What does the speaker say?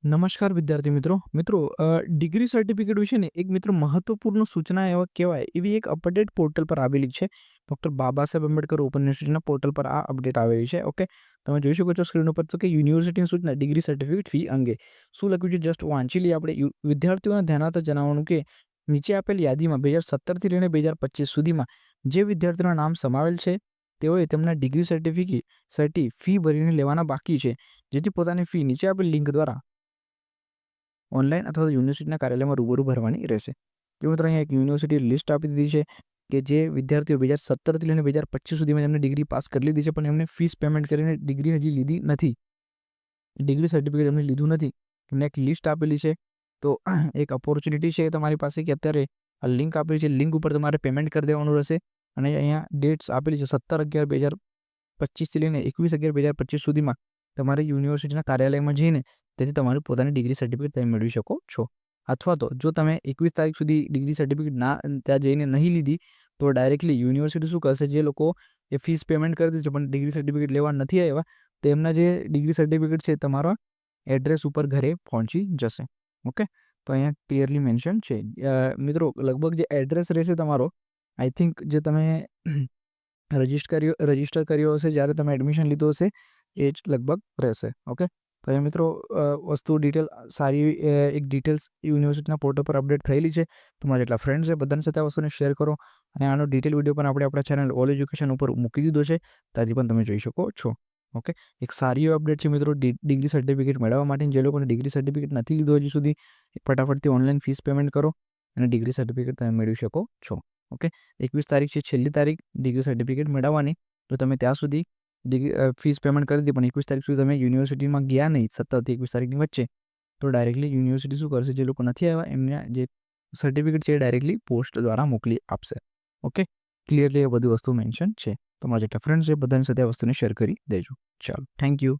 નમસ્કાર વિદ્યાર્થી મિત્રો ડિગ્રી સર્ટિફિકેટ વિશે ને એક મહત્વપૂર્ણ સૂચના એવા કહેવાય એવી એક અપડેટ પોર્ટલ પર આવેલી છે. ડૉક્ટર બાબા સાહેબ આંબેડકર ઓપન યુનિવર્સિટીના પોર્ટલ પર આ અપડેટ આવેલી છે. ઓકે, તમે જોઈ શકો છો સ્ક્રીન ઉપર તો કે યુનિવર્સિટીની સૂચના ડિગ્રી સર્ટિફિકેટ ફી અંગે શું લખ્યું છે જસ્ટ વાંચી લઈએ આપણે. વિદ્યાર્થીઓને ધ્યાનાર્થ જણાવવાનું કે નીચે આપેલ યાદીમાં 2017થી લઈને 2025 સુધીમાં જે વિદ્યાર્થીઓના નામ સમાવેલ છે તેઓએ તેમના ડિગ્રી સર્ટિ ફી ભરીને લેવાના બાકી છે, જેથી પોતાની ફી નીચે આપેલ લિંક દ્વારા ઓનલાઈન અથવા તો યુનિવર્સિટીના કાર્યાલયમાં રૂબરૂ ભરવાની રહેશે. તો મિત્રો અહીંયા એક યુનિવર્સિટી લિસ્ટ આપી દીધી છે કે જે વિદ્યાર્થીઓ 2017થી લઈને 2025 સુધીમાં એમને ડિગ્રી પાસ કરી લીધી છે, પણ એમને ફીસ પેમેન્ટ કરીને ડિગ્રી હજી લીધી નથી, ડિગ્રી સર્ટિફિકેટ એમને લીધું નથી. એમને એક લિસ્ટ આપેલી છે. તો એક ઓપોર્ચ્યુનિટી છે તમારી પાસે કે અત્યારે આ લિંક આપેલી છે, લિંક ઉપર તમારે પેમેન્ટ કરી દેવાનું રહેશે. અને અહીંયા ડેટ્સ આપેલી છે 17/11/2025થી લઈને 21/11/2025 સુધીમાં તમારે યુનિવર્સિટીના કાર્યાલયમાં જઈને તેથી તમારી પોતાની ડિગ્રી સર્ટિફિકેટ તમે મેળવી શકો છો. અથવા તો જો તમે 21 તારીખ સુધી ડિગ્રી સર્ટિફિકેટ ત્યાં જઈને નહીં લીધી તો ડાયરેક્ટલી યુનિવર્સિટી શું કરશે, જે લોકો એ ફીસ પેમેન્ટ કરી દીધી છે પણ ડિગ્રી સર્ટિફિકેટ લેવા નથી આવ્યા તેમના જે ડિગ્રી સર્ટિફિકેટ છે તમારા એડ્રેસ ઉપર ઘરે પહોંચી જશે. ઓકે, તો અહીંયા ક્લિયરલી મેન્શન છે. મિત્રો લગભગ જે એડ્રેસ રહેશે તમારો, આઈ થિંક જે તમે રજિસ્ટર કર્યો હશે જ્યારે તમે એડમિશન લીધું હશે એ જ લગભગ રહેશે. ઓકે, તો એ મિત્રો વસ્તુ ડિટેલ સારી એક ડિટેલ્સ યુનિવર્સિટીના પોર્ટલ પર અપડેટ થયેલી છે. તમારા જેટલા ફ્રેન્ડ્સ છે બધાની સાથે આ વસ્તુને શેર કરો. અને આનો ડિટેલ વિડીયો પણ આપણે આપણા ચેનલ ઓલ એજ્યુકેશન ઉપર મૂકી દીધો છે, ત્યાંથી પણ તમે જોઈ શકો છો. ઓકે, એક સારી અપડેટ છે મિત્રો ડિગ્રી સર્ટિફિકેટ મેળવવા માટે. જે લોકોને ડિગ્રી સર્ટિફિકેટ નથી લીધો હજી સુધી, ફટાફટથી ઓનલાઈન ફીસ પેમેન્ટ કરો અને ડિગ્રી સર્ટિફિકેટ તમે મેળવી શકો છો. ઓકે, 21 તારીખ છે છેલ્લી તારીખ ડિગ્રી સર્ટિફિકેટ મેળવવાની. તો તમે ત્યાં સુધી ફીસ પેમેન્ટ કરી દીધી પણ 21 તારીખ સુધી તમે યુનિવર્સિટીમાં ગયા નહીં 17થી 21 તારીખની વચ્ચે, તો ડાયરેક્ટલી યુનિવર્સિટી શું કરશે, જે લોકો નથી આવ્યા એમને જે સર્ટિફિકેટ છે એ ડાયરેક્ટલી પોસ્ટ દ્વારા મોકલી આપશે. ઓકે, ક્લિયરલી એ બધી વસ્તુ મેન્શન છે. તમારા જેટલા ફ્રેન્ડ્સ છે બધાની સાથે આ વસ્તુને શેર કરી દેજો. ચાલો, થેન્ક યુ.